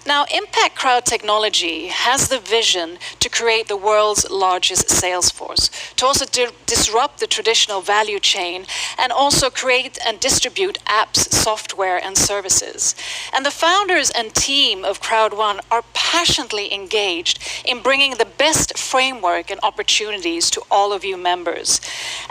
Now, Impact Crowd Technology has the vision to create the world's largest sales force, to also disrupt the traditional value chain, and also create and distribute apps, software, and services. And the founders and team of Crowd1 are passionately engaged in bringing the best framework and opportunities to all of you members.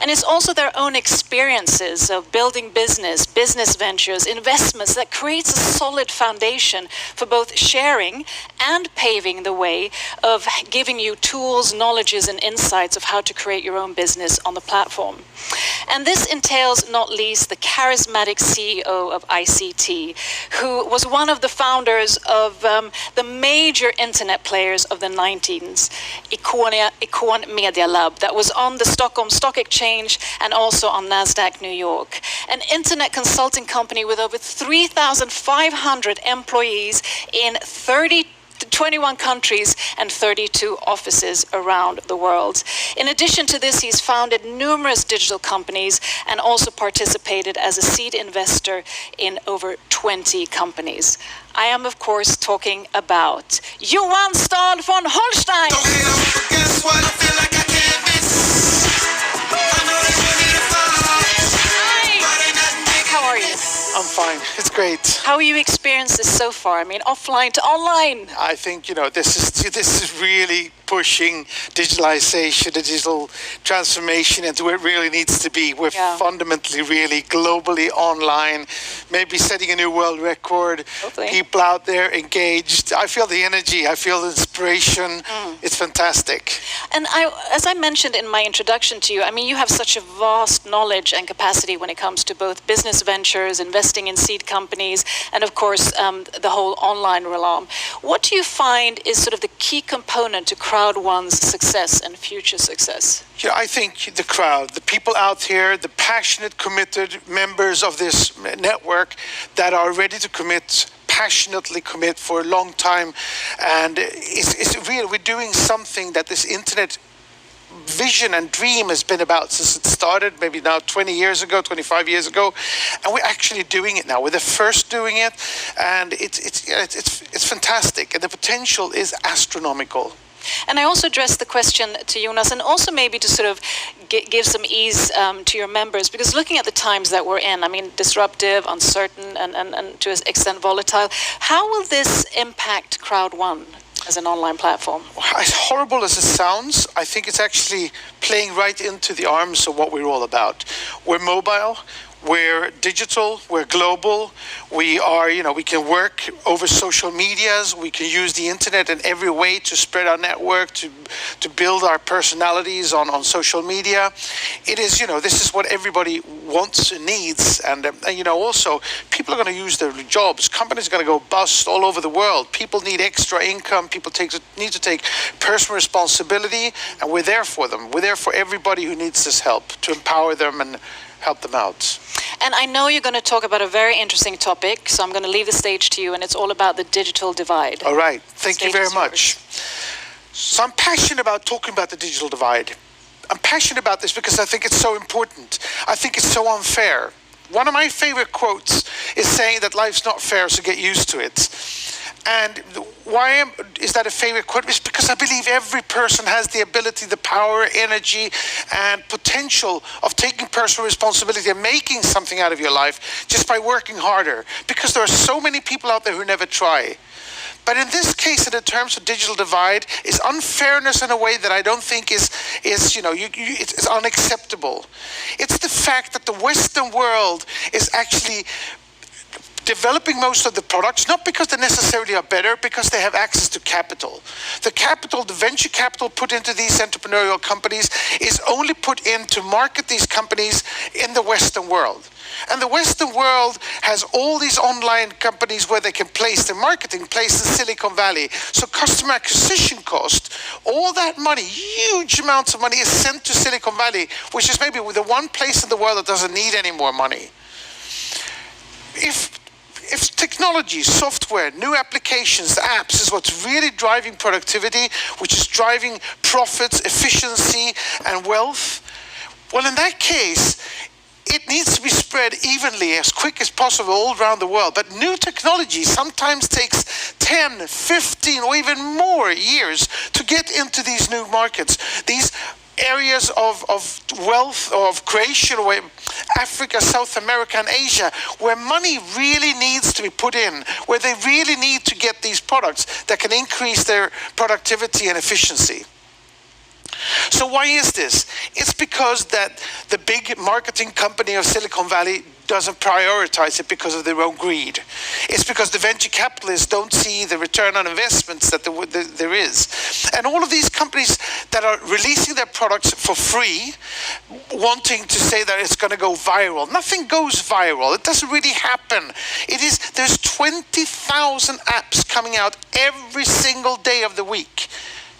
And it's also their own experiences of building business ventures, investments that creates a solid foundation for both sharing and paving the way of giving you tools, knowledges, and insights of how to create your own business on the platform. And this entails not least the charismatic CEO of ICT, who was one of the founders of the major internet players of the 19s, Icon Media Lab, that was on the Stockholm Stock Exchange and also on NASDAQ New York. An internet consulting company with over 3,500 employees in 21 countries and 32 offices around the world. In addition to this, he's founded numerous digital companies and also participated as a seed investor in over 20 companies. I am, of course, talking about Johan Van Holstein. Guess what? I feel like I can't miss. How are you? I'm fine. It's great. How have you experienced this so far? I mean, offline to online. I think, this is really pushing digitalization, digital transformation into where it really needs to be. We're fundamentally really globally online, maybe setting a new world record. Hopefully. People out there engaged. I feel the energy. I feel the inspiration. It's fantastic. And as I mentioned in my introduction to you, I mean, you have such a vast knowledge and capacity when it comes to both business ventures, investing in seed companies, and of course, the whole online realm. What do you find is sort of the key component to Crowd1's success and future success? Yeah, I think the crowd, the people out here, the passionate, committed members of this network that are ready to passionately commit for a long time. And it's real. We're doing something that this internet vision and dream has been about since it started, maybe now 20 years ago, 25 years ago, and we're actually doing it now. We're the first doing it, and it's fantastic, and the potential is astronomical. And I also addressed the question to Jonas, and also maybe to sort of give some ease to your members, because looking at the times that we're in, I mean, disruptive, uncertain, and to an extent volatile, how will this impact Crowd1 as an online platform? As horrible as it sounds, I think it's actually playing right into the arms of what we're all about. We're mobile. We're digital, we're global, we are, we can work over social medias, we can use the internet in every way to spread our network, to build our personalities on social media. It is, this is what everybody wants and needs. And also, people are going to use their jobs. Companies are going to go bust all over the world. People need extra income. People need to take personal responsibility, and we're there for them. We're there for everybody who needs this help, to empower them and help them out. And I know you're going to talk about a very interesting topic, so I'm going to leave the stage to you, and it's all about the digital divide. All right. Thank you very much. So I'm passionate about talking about the digital divide. I'm passionate about this because I think it's so important. I think it's so unfair. One of my favorite quotes is saying that life's not fair, so get used to it. And why is that a favorite quote? It's because I believe every person has the ability, the power, energy, and potential of taking personal responsibility and making something out of your life just by working harder. Because there are so many people out there who never try. But in this case, in terms of digital divide, is unfairness in a way that I don't think is it's unacceptable. It's the fact that the Western world is actually developing most of the products, not because they necessarily are better, because they have access to capital. The capital, the venture capital put into these entrepreneurial companies is only put in to market these companies in the Western world. And the Western world has all these online companies where they can place their marketing, placed in Silicon Valley. So customer acquisition cost, all that money, huge amounts of money is sent to Silicon Valley, which is maybe the one place in the world that doesn't need any more money. If technology, software, new applications, apps is what's really driving productivity, which is driving profits, efficiency, and wealth, well, in that case, it needs to be spread evenly, as quick as possible, all around the world. But new technology sometimes takes 10, 10, 15, or even more years to get into these new markets, these areas of wealth, of creation, where Africa, South America, and Asia, where money really needs to be put in, where they really need to get these products that can increase their productivity and efficiency. So why is this? It's because that the big marketing company of Silicon Valley doesn't prioritize it because of their own greed. It's because the venture capitalists don't see the return on investments that there is. And all of these companies that are releasing their products for free, wanting to say that it's going to go viral. Nothing goes viral. It doesn't really happen. There's 20,000 apps coming out every single day of the week.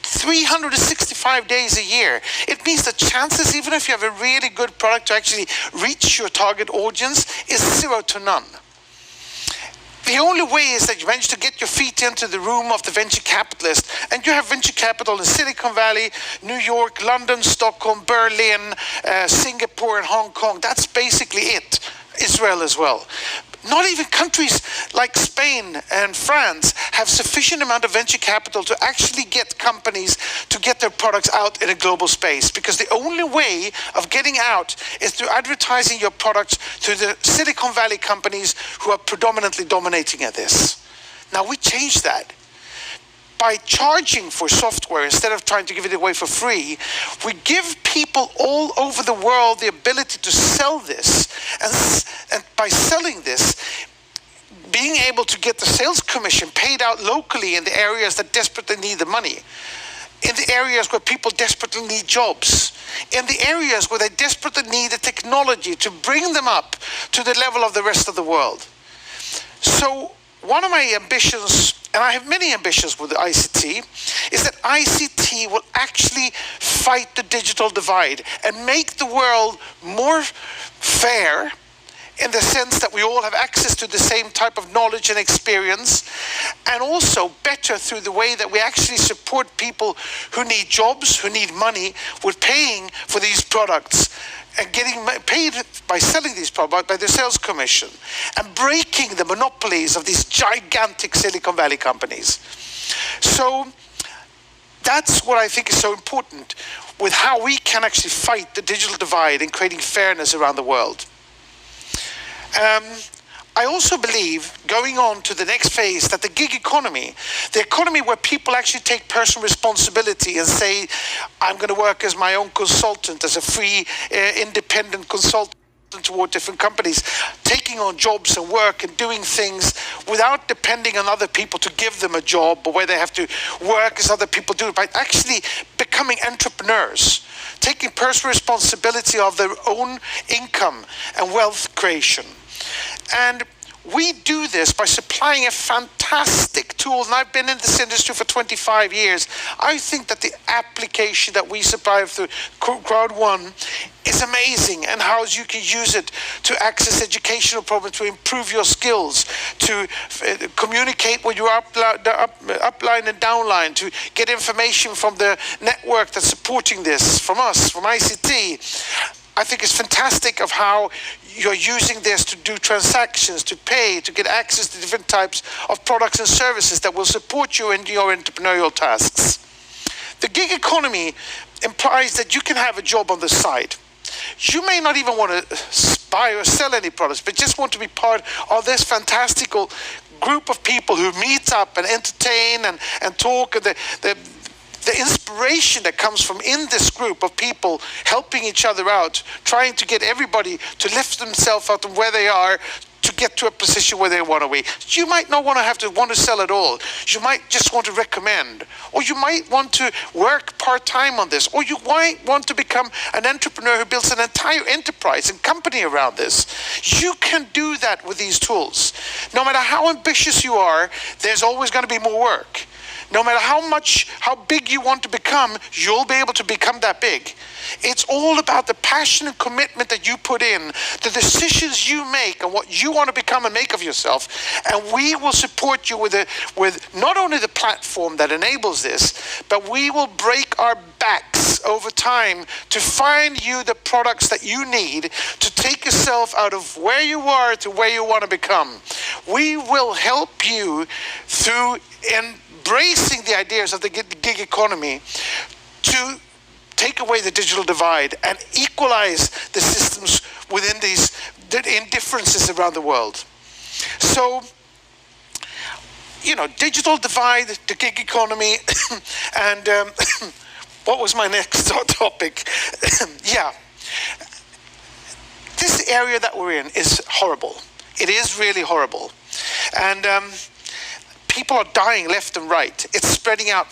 365 days a year. It means the chances, even if you have a really good product, to actually reach your target audience is 0 to none. The only way is that you manage to get your feet into the room of the venture capitalist, and you have venture capital in Silicon Valley, New York, London, Stockholm, Berlin, Singapore, and Hong Kong. That's basically it. Israel as well. Not even countries like Spain and France have sufficient amount of venture capital to actually get companies to get their products out in a global space, because the only way of getting out is through advertising your products to the Silicon Valley companies who are predominantly dominating at this. Now we change that. By charging for software instead of trying to give it away for free, we give people all over the world the ability to sell this. And by selling this, being able to get the sales commission paid out locally in the areas that desperately need the money, in the areas where people desperately need jobs, in the areas where they desperately need the technology to bring them up to the level of the rest of the world. So one of my ambitions, and I have many ambitions with the ICT, is that ICT will actually fight the digital divide and make the world more fair, in the sense that we all have access to the same type of knowledge and experience, and also better through the way that we actually support people who need jobs, who need money, with paying for these products and getting paid by selling these products by the sales commission, and breaking the monopolies of these gigantic Silicon Valley companies. So that's what I think is so important with how we can actually fight the digital divide and creating fairness around the world. I also believe, going on to the next phase, that the gig economy, the economy where people actually take personal responsibility and say, I'm going to work as my own consultant, as a free, independent consultant toward different companies, taking on jobs and work and doing things without depending on other people to give them a job, or where they have to work as other people do, by actually becoming entrepreneurs, taking personal responsibility of their own income and wealth creation. And we do this by supplying a fantastic tool, and I've been in this industry for 25 years. I think that the application that we supply through Crowd1 is amazing, and how you can use it to access educational problems, to improve your skills, to communicate with your upline and downline, to get information from the network that's supporting this, from us, from ICT. I think it's fantastic of how you're using this to do transactions, to pay, to get access to different types of products and services that will support you in your entrepreneurial tasks. The gig economy implies that you can have a job on the side. You may not even want to buy or sell any products, but just want to be part of this fantastical group of people who meet up and entertain and talk, and the inspiration that comes from in this group of people helping each other out, trying to get everybody to lift themselves out of where they are to get to a position where they want to be. You might not want to sell at all. You might just want to recommend, or you might want to work part-time on this, or you might want to become an entrepreneur who builds an entire enterprise and company around this. You can do that with these tools. No matter how ambitious you are, there's always going to be more work. No matter how big you want to become, you'll be able to become that big. It's all about the passion and commitment that you put in, the decisions you make, and what you want to become and make of yourself. And we will support you with not only the platform that enables this, but we will break our backs over time to find you the products that you need to take yourself out of where you are to where you want to become. We will help you through embracing the ideas of the gig economy to take away the digital divide and equalize the systems within these indifferences around the world. So, digital divide, the gig economy, and what was my next topic? Yeah. This area that we're in is horrible. It is really horrible. And people are dying left and right. It's spreading out.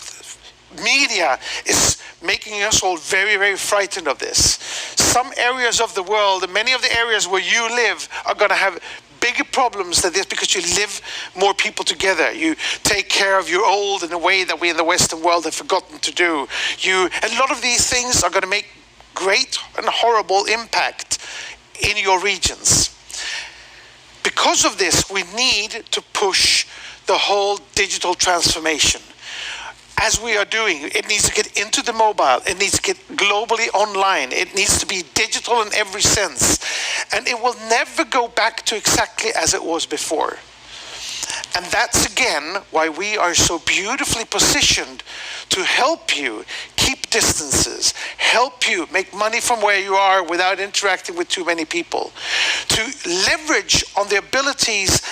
Media is making us all very, very frightened of this. Some areas of the world, and many of the areas where you live, are going to have bigger problems than this because you live more people together. You take care of your old in a way that we in the Western world have forgotten to do. A lot of these things are going to make great and horrible impact in your regions. Because of this, we need to push the whole digital transformation. As we are doing, it needs to get into the mobile. It needs to get globally online. It needs to be digital in every sense. And it will never go back to exactly as it was before. And that's again why we are so beautifully positioned to help you keep distances, help you make money from where you are without interacting with too many people, to leverage on the abilities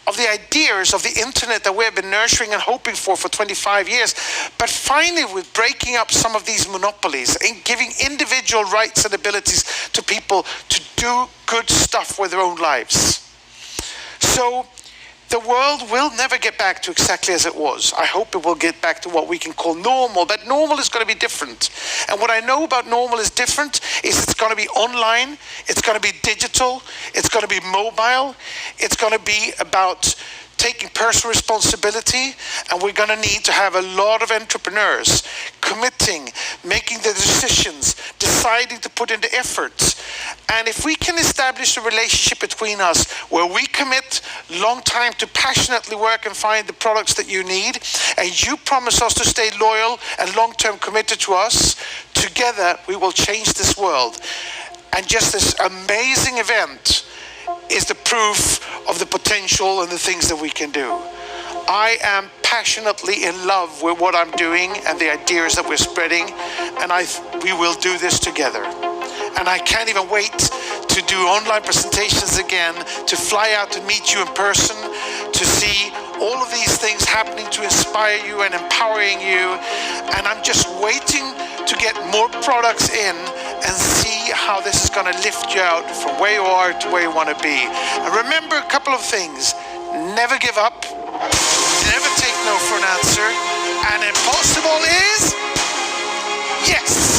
of the ideas of the internet that we have been nurturing and hoping for 25 years, but finally with breaking up some of these monopolies and giving individual rights and abilities to people to do good stuff with their own lives. So the world will never get back to exactly as it was. I hope it will get back to what we can call normal, but normal is going to be different. And what I know about normal is different is it's going to be online, it's going to be digital, it's going to be mobile, it's going to be about taking personal responsibility, and we're going to need to have a lot of entrepreneurs committing, making the decisions, deciding to put in the effort. And if we can establish a relationship between us where we commit long time to passionately work and find the products that you need, and you promise us to stay loyal and long-term committed to us, together we will change this world. And just this amazing event is the proof of the potential and the things that we can do. I am passionately in love with what I'm doing and the ideas that we're spreading, and we will do this together. And I can't even wait to do online presentations again, to fly out to meet you in person, to see all of these things happening to inspire you and empowering you. And I'm just waiting to get more products in and see how this is going to lift you out from where you are to where you want to be. And remember a couple of things. Never give up. Never take no for an answer. And impossible is yes.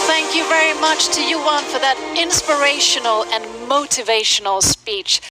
Thank you very much to Johan for that inspirational and motivational speech.